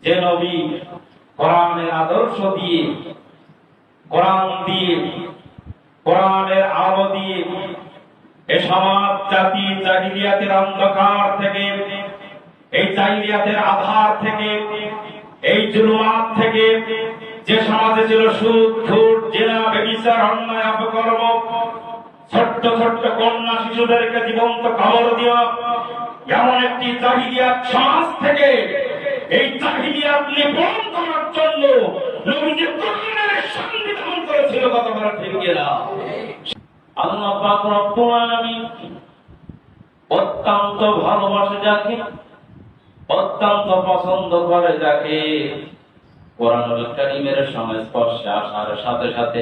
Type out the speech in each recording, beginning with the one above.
যে নবী কোরআনের আদর্শ দিয়ে, কোরআন দিয়ে, কোরআনের আলো দিয়ে এ সমাজ জাতি জাহিলিয়াতের অন্ধকার থেকে, এই জাহিলিয়াতের আধার থেকে, এই জুলুমাত থেকে, যে সমাজে ছিল সুদ ঘুষ জেনা ব্যভিচার অন্যায় অপকর্ম, ছোট্ট ছোট্ট কন্যা শিশুদেরকে জীবন্ত কবর দেওয়া, এমন একটি জাহিলিয়াত সমাজ থেকে এই জাহিলিয়াত নির্মূল করার জন্য নবীজি কোরআনের সংবিধান করেছিল। কতবার ঠিক কিনা? আল্লাহ পাক রব্বুল আলামিন অত্যন্ত ভালোবাসে যাকে, অত্যন্ত পছন্দ করে যাকে, কোরআনুল কারীমের সংস্পর্শে আসার সাথে সাথে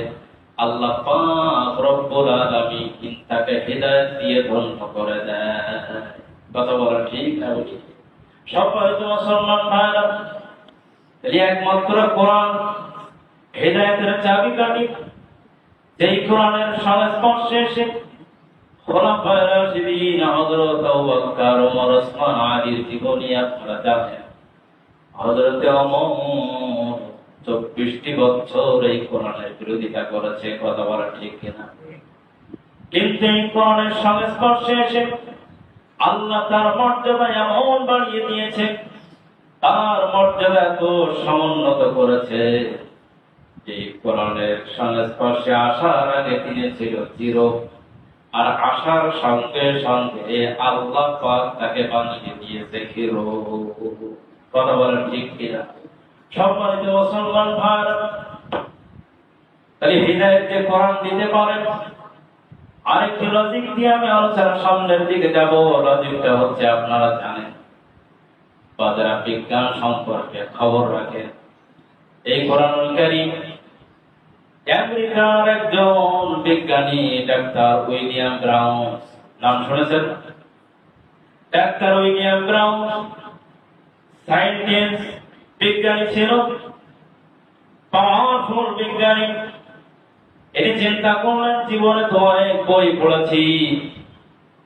আল্লাহ পাক রব্বুল আলামিন তাকে হিদায়াত দিয়ে ধন্য করে দেয়। কথা বলা ঠিক না? সবাই তো মুসলমান ভাইরা, একমাত্র কোরআন হিদায়াতের চাবিকাঠি। যেই কোরআনের সংস্পর্শে এসে খোলাফায়ে রাশিদিন হযরত আবু বকর, ওমর, ওসমান, আলীর জীবনী আপনারা জানেন। হযরত ওমর 24টি বছর এই কোরআনের বিরোধিতা করেছে। কথা বলা ঠিক কিনা? কিন্তু এই কোরআনের সংস্পর্শে এসে আল্লাহ তার মর্যাদা এমন বাড়িয়ে দিয়েছে, তার মর্যাদা এত সমুন্নত করেছে। এই কোরআনের সংস্পর্শে আসার আগে তিনি ছিল জিরো, আর আসার সঙ্গে সঙ্গে আল্লাহ পাক তাকে বানিয়ে দিয়েছে হিরো। কথা বলেন ঠিক কিনা? সম্মানিত মুসলমান ভাইরা, তাহলে হিদায়াত যে কোরআন দিতে পারেন। আরেকটি লজিক দিয়ে আমি আলোচনার সামনের দিকে যাব। লজিকটা হচ্ছে, আপনারা জানেন বা যারা বিজ্ঞান সম্পর্কে খবর রাখেন, এই কোরআনুল কারীম আমেরিকার একজন বিজ্ঞানী ডাক্তার উইলিয়াম ব্রাউন্স, নাম শুনেছেন? ডাক্তার উইলিয়াম ব্রাউন্স সায়েন্টিস্ট বিজ্ঞানী ছিল, পাওয়ারফুল বিজ্ঞানী। এটি চিন্তা করলেন, জীবনে তো অনেক বই পড়েছি,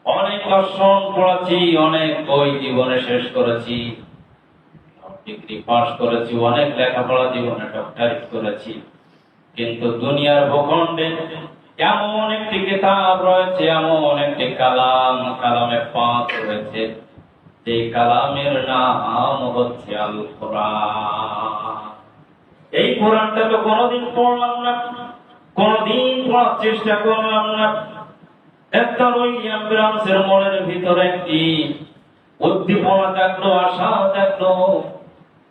অনেক দর্শন পড়েছি, অনেক বই জীবনে শেষ করেছি, ডিগ্রি পাস করেছি, অনেক লেখাপড়া জীবনে ডক্টরেট করেছি, কিন্তু দুনিয়ার ভূখণ্ডে এমন একটি কিতাব রয়েছে, এমন একটি কালাম, কালামে পাক রয়েছে, এই কালামের নাম হচ্ছে আল কোরআন। এই কোরআনটা তো কোনদিন পড়লাম না, কোনদিন পড়ার চেষ্টা করলাম না। ডাক্তার উইলিয়াম ব্রাউন্সের মনের ভিতরে একটি উদ্দীপনা জাগলো, আশা জাগলো,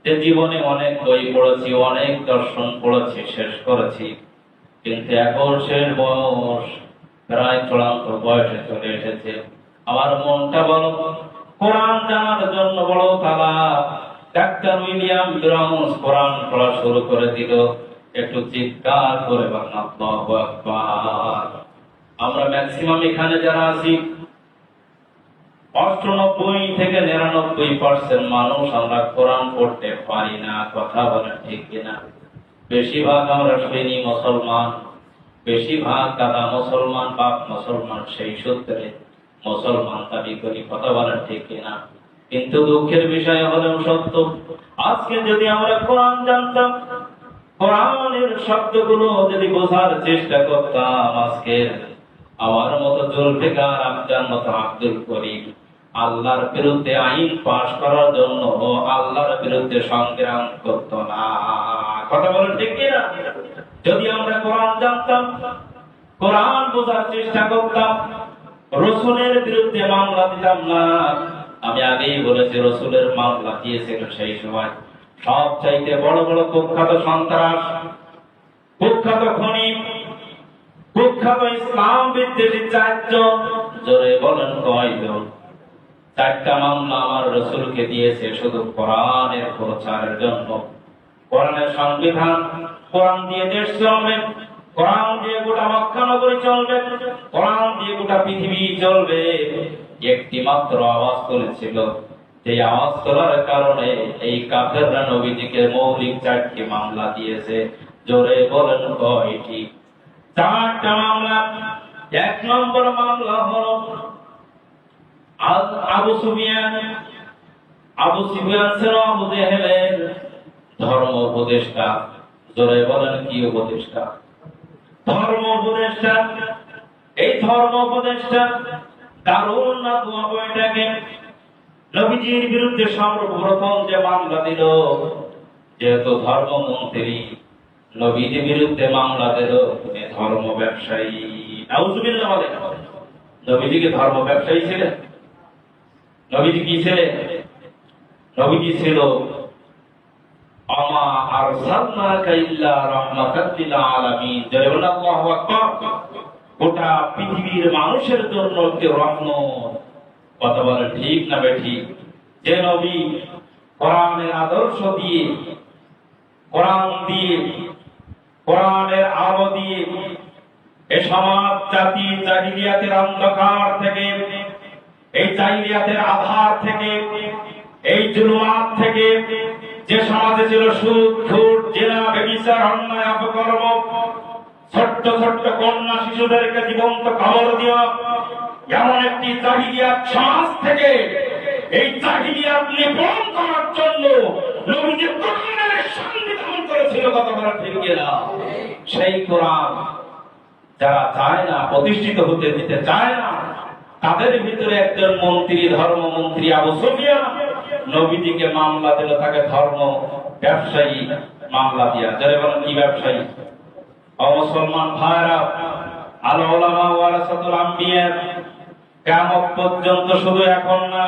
যে জীবনে অনেক বই পড়েছি, অনেক দর্শন পড়েছি, শেষ করেছি, কিন্তু এখন শেষ বয়স, প্রায় চূড়ান্ত বয়সে চলে এসেছে। আমার মনটা বলো কোরআন জানার জন্য বড় তালা। ডাক্তার উইলিয়াম ব্রাউন্স কোরআন পড়া শুরু করে দিল। একটু চিৎকার করে বলেন আল্লাহু আকবার। আমরা ম্যাক্সিমাম এখানে যারা আছি 98 থেকে 99% মানুষ আমরা কোরআন পড়তে পারি না। কথা বলেন ঠিক কিনা? বেশিরভাগ আমরা সুন্নি মুসলমান, বেশিরভাগ দাদা মুসলমান, বাপ মুসলমান, সেই সূত্রে মুসলমান দাবি করি। কথা বলেন ঠিক কিনা? কিন্তু দুঃখের বিষয় হলেও সত্য, আজকে যদি আমরা কোরআন জানতাম, কোরআনের শব্দগুলো যদি বোঝার চেষ্টা করতাম, আজকে আমার মতো জুলফিকার, আপনার মতো আব্দুল করিম আল্লাহর বিরুদ্ধে আইন পাশ করার জন্য আল্লাহর বিরুদ্ধে সংগ্রাম করত না। কথা বলেন ঠিক কিনা? যদি আমরা কোরআন জানতাম, কোরআন বোঝার চেষ্টা করতাম, রসুলের বিরুদ্ধে মামলা দিতাম না। আমি আগেই বলেছি, রসুলের মামলা দিয়েছিল সেই সময় সব চাইতে বড় বড় কুখ্যাত সন্ত্রাস, কুখ্যাত খনি, কুখ্যাত ইসলাম বিদ্বেষী 4 জন। জোরে বলেন কয়জন? 4টা মামলা আমার রসুলকে দিয়েছে শুধু কোরআনের প্রচারের জন্য। কোরআনের সংবিধান, কোরআন দিয়ে দেশ চলবে, কোরআন দিয়ে গোটা মক্কা নগরী চলবে, কোরআন দিয়ে গোটা পৃথিবী চলবে। একটি মাত্র আওয়াজ তুলেছিল, যে আওয়াজ তোলার কারণে এই কাফেররা নবীজিকে মৌলিক 4টি মামলা দিয়েছে। জোরে বলেন কয়টি? 4টা মামলা। 1 নম্বর মামলা হলো আবু সুফিয়ান ছিল আবু জেহেলের ধর্ম উপদেষ্টা। জোরে বলেন কি উপদেষ্টা? ধর্ম উপদেষ্টা। এই ধর্ম উপদেষ্টা দারুন নাদওয়া বইটাকে নবীজির বিরুদ্ধে সর্বপ্রথম যে মামলা দিল, যেহেতু ধর্মমন্ত্রী, নবীজির বিরুদ্ধে মামলা দিল ধর্ম ব্যবসায়ী। নাউজুবিল্লাহ বলে। নবীজিকে ধর্ম ব্যবসায়ী ছিলেন? নবীজি কি ছিলেন? নবীজি ছিল আমা আরসালনাকা ইল্লা রাহমাতাল লিল আলামিন। জোরে বলেন আল্লাহু আকবার। গোটা পৃথিবীর মানুষের জন্য একটি রহমত। কথা বলে ঠিক না বেঠিক? যে নবী কোরআনের আদর্শ দিয়ে, কোরআন দিয়ে, কোরআনের আলো দিয়ে এই সমাজ জাতি জাহিলিয়াতের অন্ধকার থেকে, এই জাহিলিয়াতের আধার থেকে, এই জুলুমাত থেকে, যে সমাজে ছিল সুদ ঘুষ জেনা ব্যভিচার অন্যায় অপকর্ম, ছোট্ট ছোট্ট কন্যা শিশুদেরকে জীবন্ত কবর দেওয়া, এমন একটি জাহিলিয়াত সমাজ থেকে এই জাহিলিয়াত নির্মূল করার জন্য নবীজি কোরআনের সংবিধান করেছিল। কথা বলা ঠিক কিনা? সেই কোরআন যারা চায় না, প্রতিষ্ঠিত হতে দিতে চায় না, তাদের ভিতরে একজন মন্ত্রী, ধর্মমন্ত্রী আবু সুফিয়ান নবীজিকে মামলা দিল, তাকে ধর্ম ব্যবসায়ী মামলা দিয়া। যারা বলেন কি ব্যবসায়ী? মুসলমান ভাইরা, আল উলামা ওয়ারাসাতুল আম্বিয়া, কিয়ামত পর্যন্ত শুধু এখন না,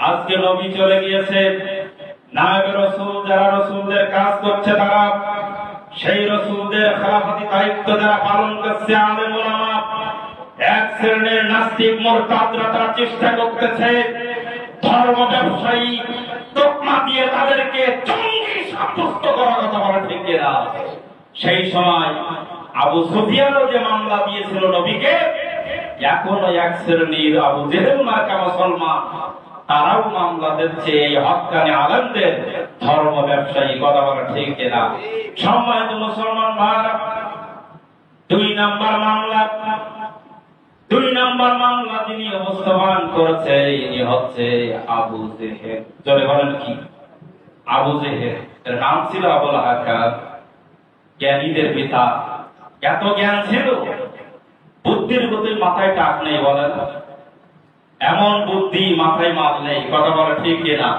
আজকে নবী চলে গিয়েছে, নায়েবে রাসূল যারা রাসূলদের কাজ করছে, তারা সেই রাসূলদের খেলাফতি দায়িত্ব যারা পালন করছে, আলেম উলামা, এক শ্রেণীর নাস্তিক মুরতাদরা তারা চেষ্টা করতেছে ধর্ম ব্যবসায়ী তকমা দিয়ে তাদেরকে জঙ্গি সাব্যস্ত করার। কথা বলা ঠিক কিনা? সেই সময় আবু সুফিয়ানও যে মামলা দিয়েছিল নবীকে, এখনো এক শ্রেণীর আবু জেহেল মার্কা মুসলমান তারাও মামলা দিচ্ছে এই হক্কানি আলেমদের ধর্ম ব্যবসায়ী। কথা বলা ঠিক কিনা? সম্মানিত মুসলমান ভাইরা, দুই নাম্বার মামলা যিনি উপস্থাপন করেছে, ইনি হচ্ছে আবু জেহেল। জোরে বলেন কি? আবু জেহেল। এর নাম ছিল আবুল হাকাম, জ্ঞানীদের পিতা। এত জ্ঞান ছিল, বুদ্ধির গতির মাথায় টাক নেই। বলেন, এমন বুদ্ধি মাথায় মাল নেই। কথা বলে ঠিক কিনা?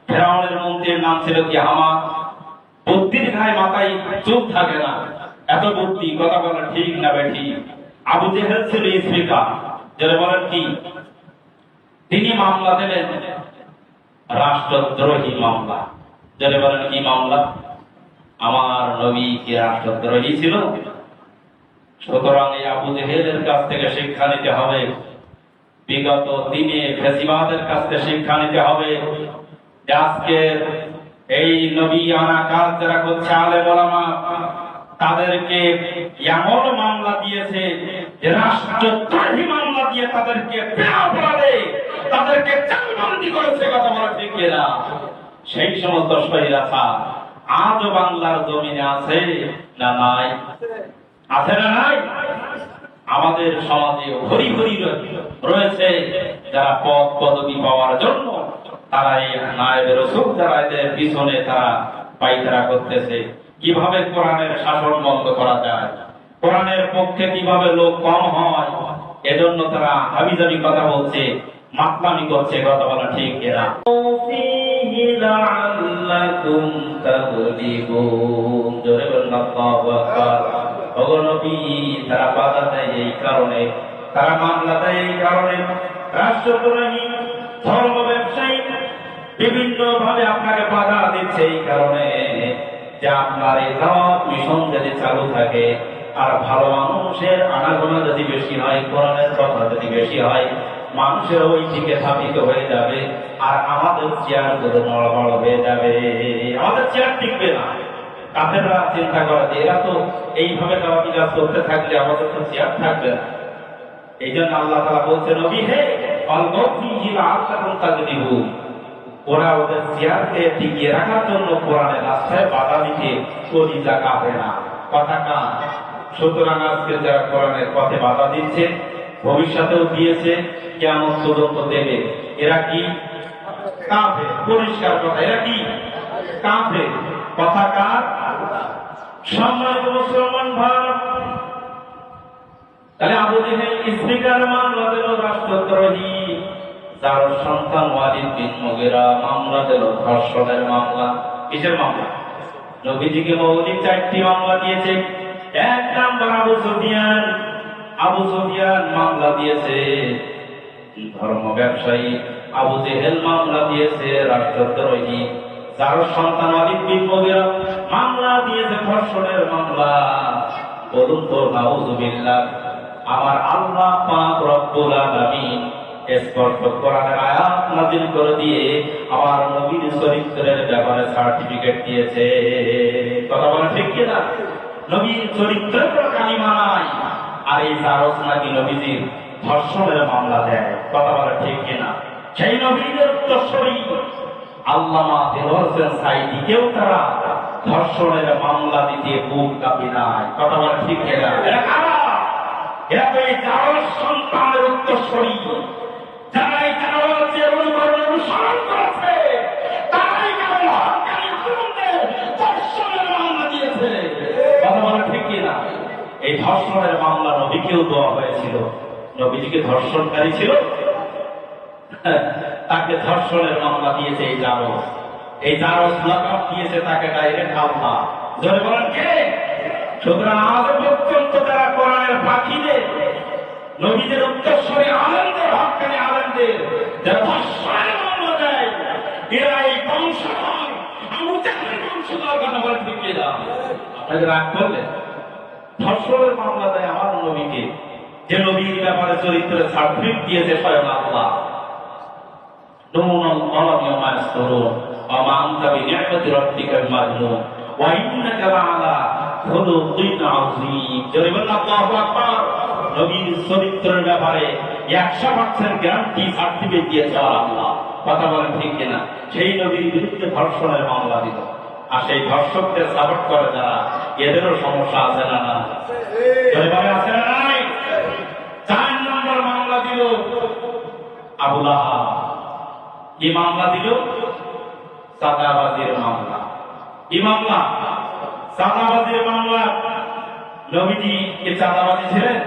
ফেরাউনের মন্ত্রীর নাম ছিল কি? হামান। বুদ্ধির গায়ে মাথায় চুল থাকে না, এত বুদ্ধি। কথা বলে ঠিক না বেঠিক? আবু জেহেল ছিল স্পিকার। যারা বলেন কি? তিনি মামলা দিলেন রাষ্ট্রদ্রোহী মামলা। যারা বলেন কি মামলা? আমার নবী কি রাষ্ট্রদ্রোহী ছিল? সুতরাং এই আবু জেহেলের কাছ থেকে শিক্ষা নিতে হবে, বিগত দিনে ফেসিবাদের কাছ থেকে শিক্ষা নিতে হবে। আজকে এই নবী আনা কাজ যারা করছে, আলেম ওলামা, তাদেরকে এমন মামলা দিয়েছে যে রাষ্ট্রদ্রোহী মামলা দিয়ে তাদেরকে অপরাধে তাদেরকে জালবন্দি করেছে। কথা বলা ঠিক কিনা? সেই সমস্ত স্বৈরাচার আজও বাংলার জমিনে আছে না নাই? আছে না নাই? আমাদের সমাজে ভরি ভরি রয়েছে যারা পদ পদবি পাওয়ার জন্য তারা এই নায়েবে রাসূল যারা এদের পিছনে তারা পায়তারা করতেছে। কিভাবে কোরআনের শাসন বন্ধ করা যায়, কোরআনের পক্ষে কিভাবে লোক কম হয়, এজন্য তারা হাবিজাবি কথা বলছে, মাতলামি করছে। কথা বলা ঠিক কিনা? লাআল্লাকুম তাগলিবুন। জোরে বলুন আল্লাহু আকবার। ওগো নবী, তারা বাধা দেয় এই কারণে, তারা মামলা দেয় এই কারণে, রাষ্ট্রদ্রোহী ধর্ম ব্যবসায়ী বিভিন্ন ভাবে আপনাকে বাধা দিচ্ছে এই কারণে যে আপনার এই দাওয়াত মিশন যদি চালু থাকে আর ভালো মানুষের আনাগোনা যদি বেশি হয়, কোরআনের কথা যদি বেশি হয়, মানুষের ওই দিকে স্থাপিত হয়ে যাবে আর আমাদের চেয়ার গুলো নড়বড় হয়ে যাবে, আমাদের চেয়ার টিকবে না। কাফেররা চিন্তা করে যে এরা তো এইভাবে দাওয়াতি কাজ করতে থাকলে আমাদের তো চেয়ার থাকবে না। এই জন্য আল্লাহ তাআলা বলছেন, নবী হে, ওরা ওদের চেয়ারকে টিকিয়ে রাখার জন্য কোরআনের রাস্তায় বাধা দিতে কলিজা কাঁপে না, কথা কান। সুতরাং আজকে যারা কোরআনের পথে বাধা দিচ্ছে, ভবিষ্যতেও দিয়েছে, কিয়ামত পর্যন্ত দেবে, এরা কি কাফের? পরিষ্কার কথা, এরা কি কাফের। কথা কার? সম্মানিত মুসলমান ভাই, তাহলে আবু জেহেল স্পিকার মামলা দিল রাষ্ট্রদ্রোহী, যার সন্তান ওয়ালিদ বিন মুগীরা মামলা দিল ধর্ষণের মামলা। কিসের মামলা? নবীজিকে মৌলিক 4টি মামলা দিয়েছে। 1 নম্বর আবু সুফিয়ান মামলা দিয়েছে ধর্ম ব্যবসায়ী, আবু জেহেল মামলা দিয়েছে রাষ্ট্রদ্রোহী, যার সন্তান ওয়ালিদ বিন মুগীরা মামলা দিয়েছে ধর্ষণের মামলা। বলুন তো নাউযুবিল্লাহ। আমার আল্লাহ পাক রব্বুল আলামিন স্পষ্ট কোরআনের আয়াত নাযিল করে দিয়ে আমার নবীর চরিত্রের ব্যাপারে সার্টিফিকেট দিয়েছে। কথা বলা ঠিক কি না? নবীর চরিত্রের উপর কালিমা নাই, আর এই জারজ নাকি নবীজির ধর্ষণের মামলা দেয়। কথা বলা ঠিক কি না? সেই নবীদের উত্তরসূরি আল্লামা দেলোয়ার হোসেন সাঈদীকেও তারা ধর্ষণের মামলা দিতে বুক কাঁপি নাই। কথা বলা ঠিক কি না? এরা কারা? এরা তো এই জারজ সন্তানের উত্তরসূরি, যারা এই জারজের অনুসরণ করেছে, তারাই কেবল হকানি খুনিদের ধর্ষণের মামলা দিয়েছে। কথা বলা ঠিক কি না? এই ধর্ষণের মামলা নবীকেও দেওয়া হয়েছিল। নবীজিকে ধর্ষণকারী ছিল, তাকে ধর্ষণের মামলা দিয়েছে এই জারজ। এই জারজ লাকাব দিয়েছে তাকে ডাইরেক্ট আল্লাহ। জোরে বলেন কে? সুতরাং আজ পর্যন্ত যারা কোরআনের পাখিদের, নবীদের উত্তরসূরি আলেমদের, হক্কানি আলেমদের যারা ধর্ষণের মামলা দেয়, এরা এই বংশধর আবু জাহলের বংশধর। কথা বলেন ঠিক কি না? আপনাকে রাগ করলেন? ধর্ষণের মামলা দেয় আমার নবীকে, যে নবীর ব্যাপারে চরিত্রের সার্টিফিকেট দিয়েছে স্বয়ং আল্লাহ। দুনুল কলমি ওয়া মা ইয়াসতুরুন ওয়া মা আনতা বিনি'মাতি রাব্বিকা বিমাজনুন ওয়া ইন্নাকা লা'আলা খুলুকিন আযীম। জোরে বলুন আল্লাহু আকবার। নবীর চরিত্রের ব্যাপারে 100% গ্যারান্টি সার্টিফিকেট দিয়েছে আল্লাহ। কথা বলেন ঠিক কিনা? সেই নবীর বিরুদ্ধে ধর্ষণের মামলা দিল, আর সেই ধর্ষকদের সাপোর্ট করে যারা, এদেরও সমস্যা আছে না? না আছে না নাই? 4 নম্বর মামলা দিল আবু লাহাব। কি মামলা দিল? চাঁদাবাজির মামলা। কি মামলা? চাঁদাবাজির মামলা। নবীজি কি চাঁদাবাজি ছিলেন?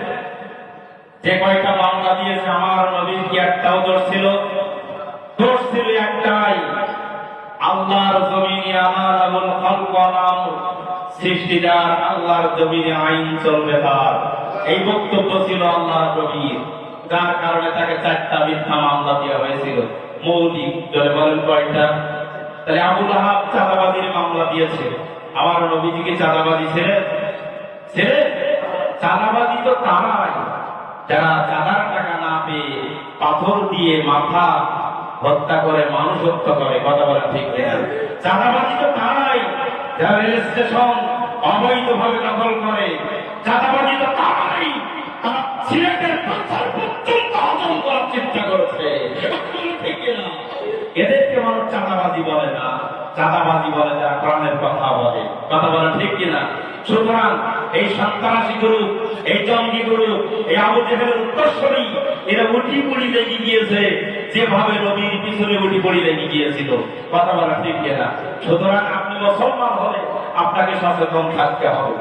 যে কয়টা মামলা দিয়েছে আমার নবীর কি একটাও দোষ ছিল? দোষ ছিল একটাই, আল্লাহর জমিনে আমানুল খালক ওয়াল আমর, সৃষ্টিদার আল্লাহর জমিনে আইন চলবে তার। এই বক্তব্য ছিল আল্লাহর নবীর, যার কারণে তাকে 4টা মিথ্যা মামলা দেওয়া হয়েছিল। মৌলিক। জোরে বলেন কয়টা? তাহলে আবু লাহাব চাঁদাবাজির মামলা দিয়েছে, আমার নবীজিকে চাঁদাবাজি ছেড়ে চাঁদাবাজি তো তারাই যারা চাঁদার টাকা না পেয়ে পাথর দিয়ে মাথা হত্যা করে, মানুষ হত্যা করে। কথা বলা ঠিক কিনা? চাঁদাবাজি তো তারাই যারা রেল স্টেশন অবৈধভাবে দখল করে। চাঁদাবাজি তো তারাই তারা সিলেটের পাথর পর্যন্ত হজম করার চেষ্টা করেছে। ঠিক কিনা? এদেরকে মানুষ চাঁদাবাজি বলে না, চাঁদাবাজি বলে যারা কোরআনের কথা বলে। কথা বলা ঠিক কিনা? সুতরাং এই সন্ত্রাসী গ্রুপ, এই জঙ্গি গ্রুপ, এই আবু জেহেলের উত্তরসূরি, এরা উঠি পড়ি লেগে গিয়েছে যেভাবে নবীর পিছনে উঠি পড়ি লেগে গিয়েছিল। কথা বলা ঠিক কিনা? সুতরাং আপনি মুসলমান হলে আপনাকে সচেতন থাকতে হবে।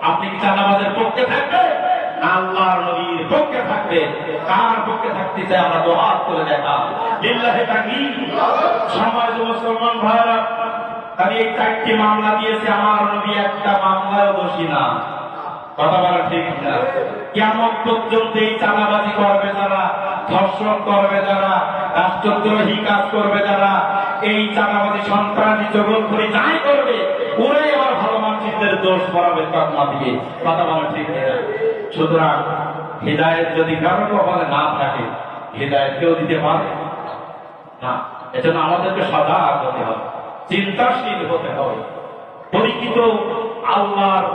আপনি কি চাঁদাবাজের পক্ষে থাকবেন? আল্লাহর নবীর পক্ষে থাকবে? কার পক্ষে থাকতে চাই আমরা দোয়া করে দেখা। লিল্লাহি তাকবীর। সমাজ মুসলমান ভাইরা, তাহলে এই 4টি মামলা দিয়েছে আমার নবী, একটা মামলায় দোষী না। কথা বলা ঠিক না? কিয়ামত পর্যন্ত এই চাঁদাবাজি করবে যারা, ধর্ষণ করবে যারা, রাষ্ট্রদ্রোহী কাজ করবে যারা, এই চাঁদাবাজি সন্ত্রাসী জগৎখুরি যাই করবে, ওরাই আবার ভালো মানুষদের দোষ বরাবর তকমা দিবে। কথা বলা ঠিক না? সুতরাং হিদায়াত যদি কারো কপালে না থাকে, হিদায়াত কেউ দিতে পারে না। এজন্য আমাদেরকে সজাগ হতে হবে, চিন্তাশীল হতে হবে। পরিচিত আল্লাহর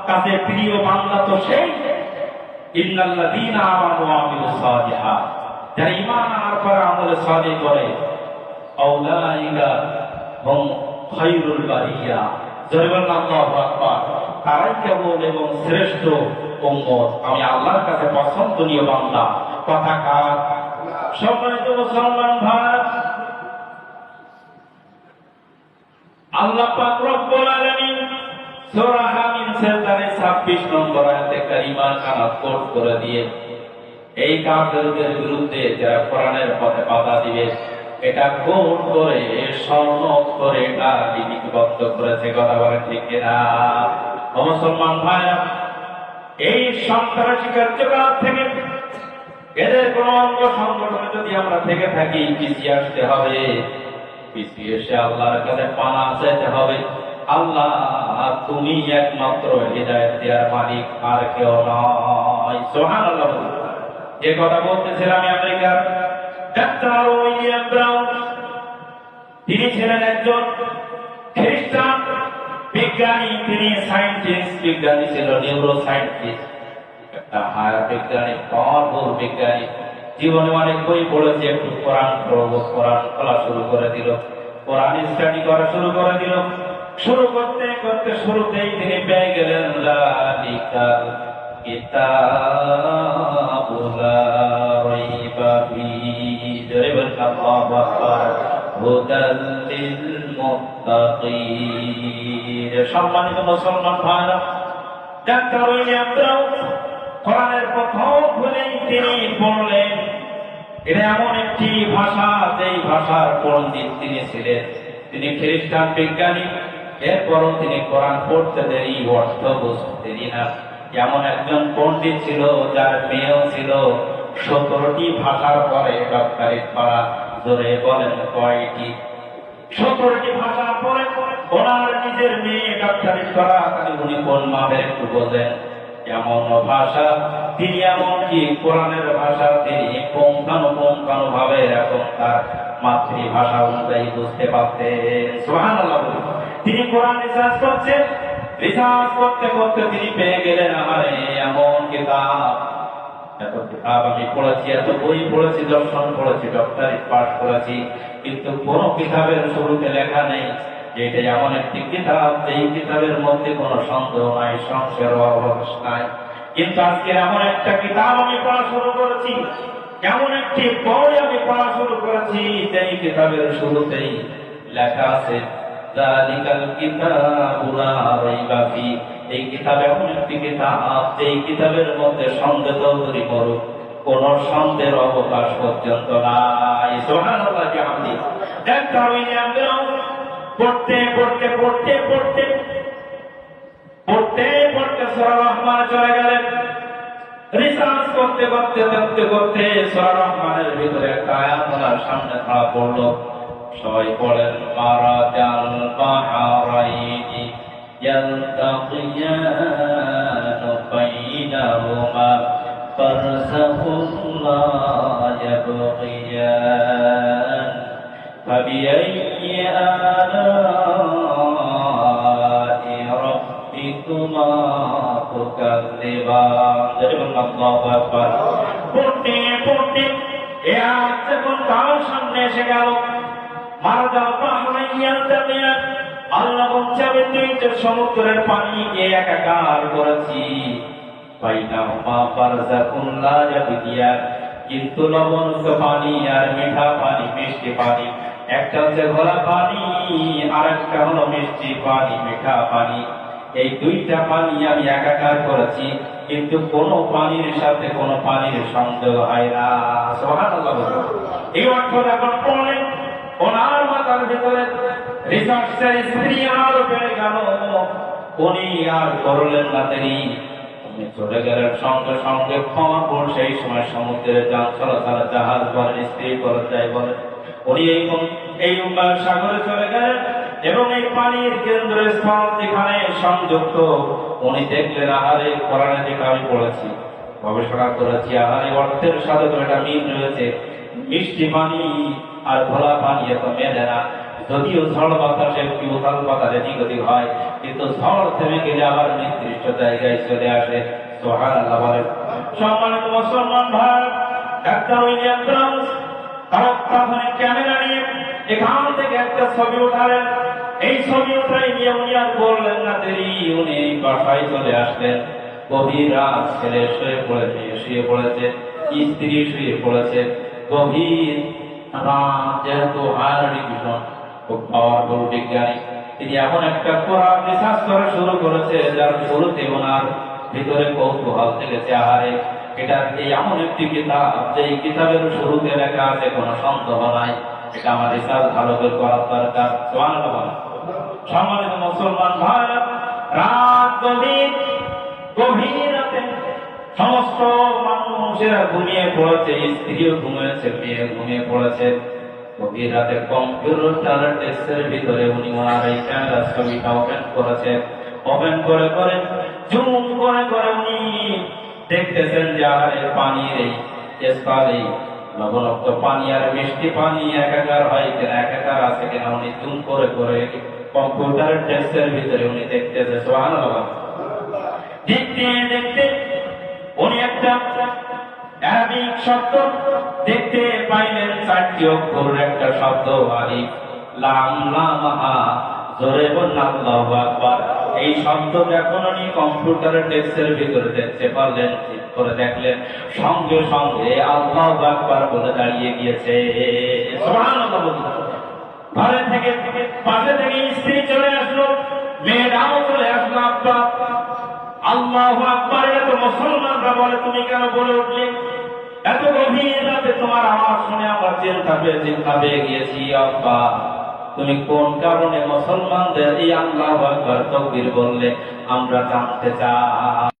কাছে প্রিয় বান্দা তো সেই ইন্নাল্লাযীনা আমানু ওয়া আমিলুস সালিহাত, যারা ঈমান আনার পর আমল সালিহ করে, আউলাইকা হুম খায়রুল বারিয়া। জোরে বলুন আল্লাহু আকবার। তারাই কেবল এবং শ্রেষ্ঠ উম্মত, আমি আল্লাহর কাছে পছন্দনীয় বান্দা। কথা কার? সম্মানিত মুসলমান ভাই, আল্লাহ পাক রব্বুল আলামিন সূরা হামিম সেজদার 26 নম্বর আয়াতে কারিমা কানাত কোট করে দিয়ে এই কাফেরদের বিরুদ্ধে যারা কোরআনের পথে বাধা দিবে এটা কোট করে স্বর্ণ করে এটা লিপিবদ্ধ করেছে। কথা বলে ঠিক কিনা? মুসলমান ভাইরা, এই সন্ত্রাসী কার্যকলাপ থেকে এদের কোন অঙ্গ সংগঠনে যদি আমরা থেকে থাকি পিছিয়ে আসতে হবে, পিছিয়ে এসে আল্লাহর কাছে পানা চাইতে হবে। আল্লাহ তুমি একমাত্র হিদায়াত দেওয়ার মালিক, আর কেউ নয়। সুবহানাল্লাহ। যে কথা বলতেছিলাম আমেরিকার ডাক্তার উইলিয়াম ব্রাউন, তিনি ছিলেন একজন খ্রিস্টান বিজ্ঞানী, তিনি সায়েন্টিস্ট বিজ্ঞানী ছিল, নিউরো সায়েন্টিস্ট, একটা হায়ার বিজ্ঞানী, পাওয়ারফুল বিজ্ঞানী। জীবনে অনেক বই পড়েছে, একটু কোরআন পড়বো, কোরআন পড়া শুরু করে দিল, কোরআন স্টাডি করা শুরু করে দিল। শুরু করতে করতে শুরুতেই তিনি পেয়ে গেলেন যালিকাল কিতাবুল লা রাইবা ফীহি, আল্লাহু আকবার, হুদাল লিল মুত্তাকিন। সম্মানিত মুসলমান ভাইরা, ডাক্তার উইলিয়াম ব্রাউন কোরআনের প্রথম খুলেই তিনি পড়লেন। এটা এমন একটি ভাষা, যেই ভাষার পণ্ডিত তিনি ছিলেন, তিনি খ্রিস্টান বিজ্ঞানী, এরপরও তিনি কোরআন পড়তে দেরি, অর্থ বুঝতে দেরি না। এমন একজন পণ্ডিত ছিল যার মেয়েও ছিল 17টি ভাষার পরে ডক্টরেট করা। জোরে বলেন কয়টি? 17টি ভাষার পরে ওনার নিজের মেয়ে ডক্টরেট করা। তাহলে উনি কোন মাপে একটু বোঝেন? এমন ভাষা তিনি, এমনকি কোরআনের ভাষা তিনি পুঙ্খানুপুঙ্খানু ভাবে এখন তার মাতৃভাষা অনুযায়ী বুঝতে পারতেন। সুবহানাল্লাহ। তিনি কোরআন রিসার্চ করছেন, রিসার্চ করতে করতে তিনি পেয়ে গেলেন আমারে এমন কিতাব। এত কিতাব আমি পড়েছি, এত বই পড়েছি, দর্শন পড়েছি, ডক্টরেট পাস করেছি, কিন্তু কোন কিতাবের শুরুতে লেখা নেই যে এটা এমন একটি কিতাব যেই কিতাবের মধ্যে কোনো সন্দেহ নাই, সংশয়ের অবকাশ নাই। কিন্তু আজকে এমন একটা কিতাব আমি পড়া শুরু করেছি, এমন একটি বই আমি পড়া শুরু করেছি যেই কিতাবের শুরুতেই লেখা আছে যালিকাল কিতাবুল লা রাইবা ফীহি। এই কিতাব এমন একটি কিতাব যেই কিতাবের মধ্যে সন্দেহ তৈরি করুক, কোন সন্দেহের অবকাশ পর্যন্ত নাই। সুবহানাল্লাহ। বিহামদি। ডাক্তার উইলিয়াম ব্রাউন পড়তে পড়তে পড়তে পড়তে পড়তে পড়তে সূরা রহমানে চলে গেলেন। রিসার্চ করতে করতে করতে করতে সূরা রহমানের ভিতরে একটা আয়াত ওনার সামনে ধরা পড়লো। সবাই পড়েন, মারাজাল বাহরাইনি ইয়ালতাকিয়ানু বাইনাহুমা বারযাখুন লা ইয়াবগিয়ান ফাবিআইয়ি আলাই রাব্বিকুমা তুকাযযিবান। আল্লাহু আকবার। পড়তে পড়তে এ আয়াত যখন তার সামনে এসে গেল, মারাজাল বাহরাইনি ইয়ালতাকিয়ান, আল্লাহ বলছে আমি দুইটা সমুদ্রের পানিকে একাকার করেছি, বাইনাহুমা বারযাখুন লা ইয়াবগিয়ান, কিন্তু লবণাক্ত পানি আর মিঠা পানি, মিষ্টি পানি, একটা হচ্ছে ঘোলা পানি আর একটা হলো মিষ্টি পানি, মিঠা পানি। এই দুইটা পানি আমি একাকার করেছি, কিন্তু কোন পানির সাথে কোন পানির সংযোগ হয় না। সুবহানাল্লাহ। এই অর্থ যখন পড়লেন, ওনার মাথার ভিতরে রিসার্চের স্ত্রী আর বেড়ে গেল। উনি আর করলেন না দেরি, উনি চলে গেলেন সঙ্গে সঙ্গে ক্ষমাপুর। সেই সময় সমুদ্রের যান চলাচল, জাহাজ বলেন, স্ত্রী বলেন, যাই বলেন, উনি এই সাগরে চলে গেলেন এবং এই পানির কেন্দ্রস্থল যেখানে সংযুক্ত, উনি দেখলেন আহারে কোরআনে যেটা আমি পড়েছি, গবেষণা করেছি, আহারে অর্থের সাথে তো এটা মিল রয়েছে। মিষ্টি পানি আর ঘোলা পানি এত মেলে না। যদিও ঝড় বাতাসে একটি উথাল পাতালে নিগতি হয়, কিন্তু ঝড় থেমে গেলে আবার নির্দিষ্ট জায়গায় চলে আসে। সুবহানাল্লাহ বলেন। সম্মানিত মুসলমান ভাই, ডাক্তার উইলিয়াম ব্রাউন তার অত্যাধুনিক ক্যামেরা নিয়ে এখান থেকে একটা ছবি উঠালেন। এই ছবি উঠাই নিয়ে উনি আর বললেন না দেরি, উনি বাসায় চলে আসলেন। গভীর রাত, ছেলে শুয়ে পড়েছে, স্ত্রী শুয়ে পড়েছে। গভীর রাত, যেহেতু হায়ার এডুকেশন, খুব পাওয়ারফুল বিজ্ঞানী, তিনি এমন একটা কোরআন রিসার্চ করা শুরু করেছে যার শুরুতে ওনার ভিতরে কৌতূহল থেকেছে, আরে এটা এই এমন একটি কিতাব যে এই কিতাবের শুরুতে লেখা আছে কোনো সন্দেহ নাই, এটা আমার রিসার্চ ভালো করে করার দরকার। সুবহানাল্লাহ। সম্মানিত মুসলমান ভাইরা, রাত গভীর রাতে সমস্ত মানুষেরা ঘুমিয়ে পড়েছে, স্ত্রীও ঘুমিয়েছে, মেয়ে ঘুমিয়ে পড়েছে। গভীর রাতে কম্পিউটার ডেস্কের ভিতরে উনি ওনার এই ক্যামেরা ছবিটা ওপেন করেছে। ওপেন করে করে জুম করে করে উনি দেখতেছেন যে আহারের পানির এই স্থলে লবণাক্ত পানি আর মিষ্টি পানি একাকার হয় কিনা, একাকার আছে কিনা উনি জুম করে করে কম্পিউটার ডেস্কের ভিতরে উনি দেখতেছে। সুবহানাল্লাহ। দেখতে দেখতে উনি একটা আরবিক শব্দ দেখতে পাইলেন, 4টি অক্ষরের একটা শব্দ, আলিফ লাম লাম হা। জোরে বলুন আল্লাহু আকবার। এই শব্দ যখন উনি কম্পিউটারের ডেস্কের ভিতরে দেখতে পারলেন, ঠিক করে দেখলেন, সঙ্গে সঙ্গে আল্লাহু আকবার বলে দাঁড়িয়ে গিয়েছে। সুবহানাল্লাহ। ঘরে থেকে পাশে থেকে স্ত্রী চলে আসলো, মেয়েরাও চলে আসলো। আব্বা আল্লাহু আকবার, এটা তো মুসলমানরা বলে, তুমি কেন বলে উঠলে? এত গভীর রাতে তোমার আওয়াজ শুনে আমরা চিন্তা পেয়ে গিয়েছি। আব্বা, তুমি কোন কারণে মুসলমানদের এই আল্লাহু আকবার তাকবীর বললে আমরা জানতে চাই।